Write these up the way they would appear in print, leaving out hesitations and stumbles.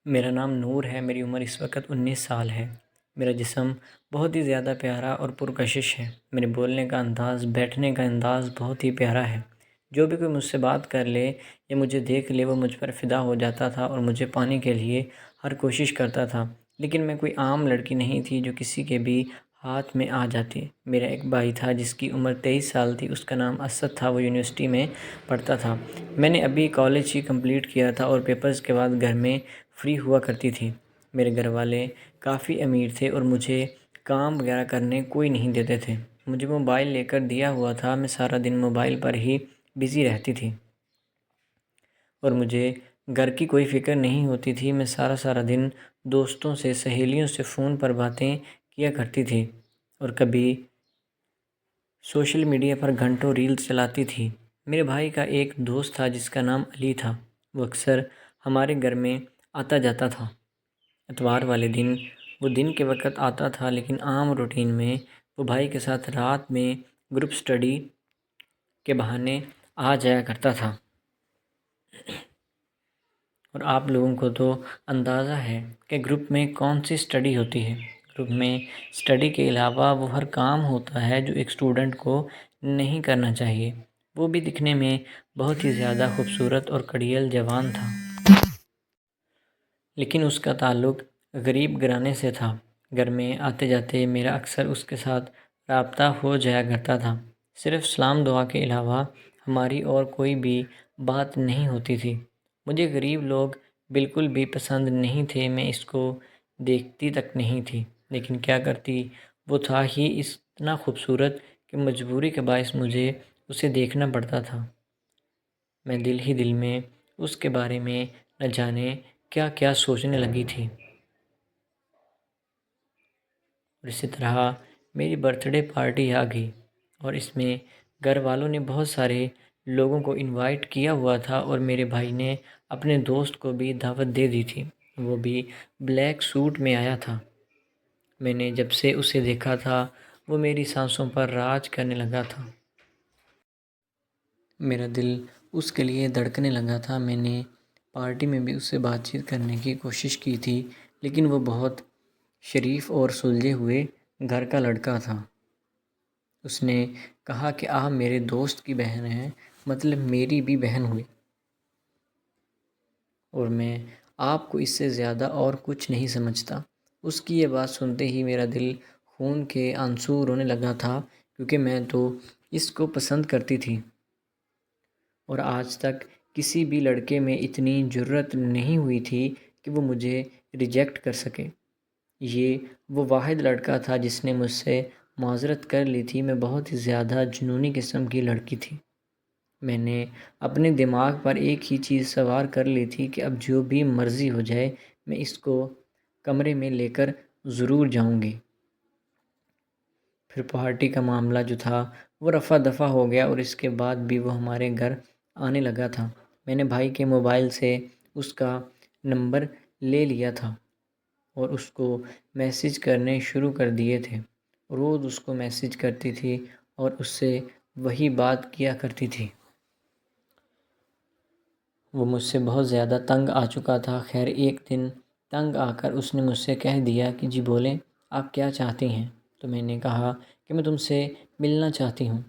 میرا نام نور ہے، میری عمر اس وقت 19 سال ہے۔ میرا جسم بہت ہی زیادہ پیارا اور پرکشش ہے۔ میرے بولنے کا انداز، بیٹھنے کا انداز بہت ہی پیارا ہے۔ جو بھی کوئی مجھ سے بات کر لے یا مجھے دیکھ لے وہ مجھ پر فدا ہو جاتا تھا اور مجھے پانے کے لیے ہر کوشش کرتا تھا۔ لیکن میں کوئی عام لڑکی نہیں تھی جو کسی کے بھی ہاتھ میں آ جاتی۔ میرا ایک بھائی تھا جس کی عمر 23 سال تھی، اس کا نام اسد تھا، وہ یونیورسٹی میں پڑھتا تھا۔ میں نے ابھی کالج ہی کمپلیٹ کیا تھا اور پیپرز کے بعد گھر میں فری ہوا کرتی تھی۔ میرے گھر والے کافی امیر تھے اور مجھے کام وغیرہ کرنے کوئی نہیں دیتے تھے۔ مجھے موبائل لے کر دیا ہوا تھا، میں سارا دن موبائل پر ہی بزی رہتی تھی اور مجھے گھر کی کوئی فکر نہیں ہوتی تھی۔ میں سارا دن دوستوں سے، سہیلیوں سے فون پر باتیں کیا کرتی تھی اور کبھی سوشل میڈیا پر گھنٹوں ریلز چلاتی تھی۔ میرے بھائی کا ایک دوست تھا جس کا نام علی تھا، وہ اکثر ہمارے گھر میں آتا جاتا تھا۔ اتوار والے دن وہ دن کے وقت آتا تھا، لیکن عام روٹین میں وہ بھائی کے ساتھ رات میں گروپ سٹڈی کے بہانے آ جایا کرتا تھا۔ اور آپ لوگوں کو تو اندازہ ہے کہ گروپ میں کون سی سٹڈی ہوتی ہے۔ گروپ میں سٹڈی کے علاوہ وہ ہر کام ہوتا ہے جو ایک اسٹوڈنٹ کو نہیں کرنا چاہیے۔ وہ بھی دکھنے میں بہت ہی زیادہ خوبصورت اور کڑیل جوان تھا، لیکن اس کا تعلق غریب گھرانے سے تھا۔ گھر میں آتے جاتے میرا اکثر اس کے ساتھ رابطہ ہو جایا کرتا تھا۔ صرف سلام دعا کے علاوہ ہماری اور کوئی بھی بات نہیں ہوتی تھی۔ مجھے غریب لوگ بالکل بھی پسند نہیں تھے، میں اس کو دیکھتی تک نہیں تھی، لیکن کیا کرتی، وہ تھا ہی اتنا خوبصورت کہ مجبوری کے باعث مجھے اسے دیکھنا پڑتا تھا۔ میں دل ہی دل میں اس کے بارے میں نہ جانے کیا کیا سوچنے لگی تھی۔ اور اسی طرح میری برتھ ڈے پارٹی آ گئی اور اس میں گھر والوں نے بہت سارے لوگوں کو انوائٹ کیا ہوا تھا اور میرے بھائی نے اپنے دوست کو بھی دعوت دے دی تھی۔ وہ بھی بلیک سوٹ میں آیا تھا۔ میں نے جب سے اسے دیکھا تھا وہ میری سانسوں پر راج کرنے لگا تھا۔ میرا دل اس کے لیے دھڑکنے لگا تھا۔ میں نے پارٹی میں بھی اس سے بات چیت کرنے کی کوشش کی تھی، لیکن وہ بہت شریف اور سلجھے ہوئے گھر کا لڑکا تھا۔ اس نے کہا کہ آپ میرے دوست کی بہن ہیں، مطلب میری بھی بہن ہوئی، اور میں آپ کو اس سے زیادہ اور کچھ نہیں سمجھتا۔ اس کی یہ بات سنتے ہی میرا دل خون کے آنسو رونے لگا تھا، کیونکہ میں تو اس کو پسند کرتی تھی اور آج تک کسی بھی لڑکے میں اتنی جرأت نہیں ہوئی تھی کہ وہ مجھے ریجیکٹ کر سکے۔ یہ وہ واحد لڑکا تھا جس نے مجھ سے معذرت کر لی تھی۔ میں بہت ہی زیادہ جنونی قسم کی لڑکی تھی۔ میں نے اپنے دماغ پر ایک ہی چیز سوار کر لی تھی کہ اب جو بھی مرضی ہو جائے میں اس کو کمرے میں لے کر ضرور جاؤں گی۔ پھر پارٹی کا معاملہ جو تھا وہ رفع دفع ہو گیا اور اس کے بعد بھی وہ ہمارے گھر آنے لگا تھا۔ میں نے بھائی کے موبائل سے اس کا نمبر لے لیا تھا اور اس کو میسیج کرنے شروع کر دیے تھے۔ روز اس کو میسیج کرتی تھی اور اس سے وہی بات کیا کرتی تھی۔ وہ مجھ سے بہت زیادہ تنگ آ چکا تھا۔ خیر ایک دن تنگ آ کر اس نے مجھ سے کہہ دیا کہ جی بولیں آپ کیا چاہتی ہیں؟ تو میں نے کہا کہ میں تم سے ملنا چاہتی ہوں۔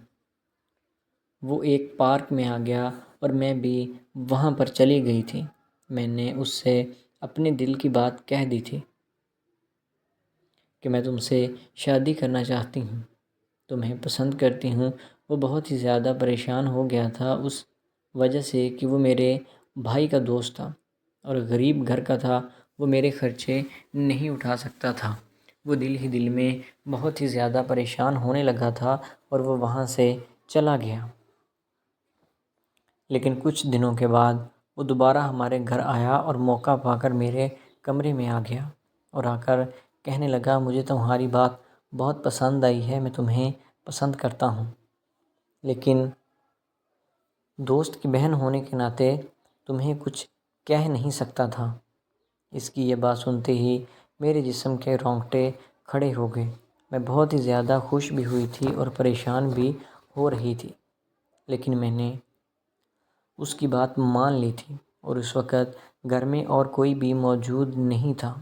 وہ ایک پارک میں آ گیا اور میں بھی وہاں پر چلی گئی تھی۔ میں نے اس سے اپنے دل کی بات کہہ دی تھی کہ میں تم سے شادی کرنا چاہتی ہوں، تمہیں پسند کرتی ہوں۔ وہ بہت ہی زیادہ پریشان ہو گیا تھا اس وجہ سے کہ وہ میرے بھائی کا دوست تھا اور غریب گھر کا تھا، وہ میرے خرچے نہیں اٹھا سکتا تھا۔ وہ دل ہی دل میں بہت ہی زیادہ پریشان ہونے لگا تھا اور وہ وہاں سے چلا گیا۔ لیکن کچھ دنوں کے بعد وہ دوبارہ ہمارے گھر آیا اور موقع پا کر میرے کمرے میں آ گیا اور آ کر کہنے لگا مجھے تمہاری بات بہت پسند آئی ہے، میں تمہیں پسند کرتا ہوں، لیکن دوست کی بہن ہونے کے ناطے تمہیں کچھ کہہ نہیں سکتا تھا۔ اس کی یہ بات سنتے ہی میرے جسم کے رونگٹے کھڑے ہو گئے۔ میں بہت ہی زیادہ خوش بھی ہوئی تھی اور پریشان بھی ہو رہی تھی، لیکن میں نے اس کی بات مان لی تھی اور اس وقت گھر میں اور کوئی بھی موجود نہیں تھا۔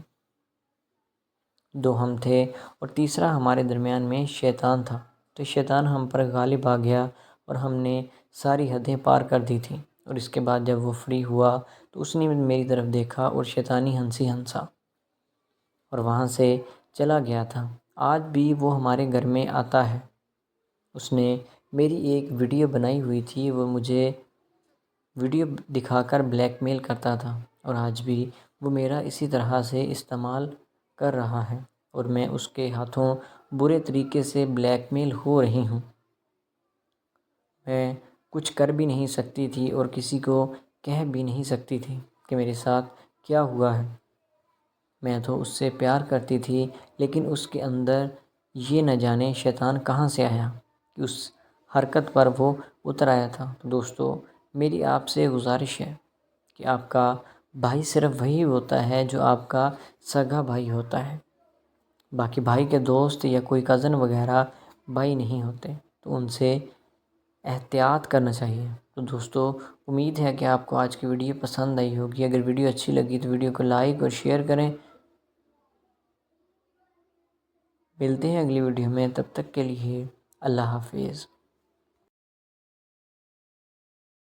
2 ہم تھے اور تیسرا ہمارے درمیان میں شیطان تھا۔ تو شیطان ہم پر غالب آ گیا اور ہم نے ساری حدیں پار کر دی تھیں، اور اس کے بعد جب وہ فری ہوا تو اس نے میری طرف دیکھا اور شیطانی ہنسی ہنسا اور وہاں سے چلا گیا تھا۔ آج بھی وہ ہمارے گھر میں آتا ہے۔ اس نے میری ایک ویڈیو بنائی ہوئی تھی، وہ مجھے ویڈیو دکھا کر بلیک میل کرتا تھا، اور آج بھی وہ میرا اسی طرح سے استعمال کر رہا ہے اور میں اس کے ہاتھوں برے طریقے سے بلیک میل ہو رہی ہوں۔ میں کچھ کر بھی نہیں سکتی تھی اور کسی کو کہہ بھی نہیں سکتی تھی کہ میرے ساتھ کیا ہوا ہے۔ میں تو اس سے پیار کرتی تھی، لیکن اس کے اندر یہ نہ جانے شیطان کہاں سے آیا کہ اس حرکت پر وہ اتر آیا تھا۔ تو دوستو، میری آپ سے گزارش ہے کہ آپ کا بھائی صرف وہی ہوتا ہے جو آپ کا سگا بھائی ہوتا ہے۔ باقی بھائی کے دوست یا کوئی کزن وغیرہ بھائی نہیں ہوتے، تو ان سے احتیاط کرنا چاہیے۔ تو دوستو، امید ہے کہ آپ کو آج کی ویڈیو پسند آئی ہوگی۔ اگر ویڈیو اچھی لگی تو ویڈیو کو لائک اور شیئر کریں۔ ملتے ہیں اگلی ویڈیو میں، تب تک کے لیے اللہ حافظ۔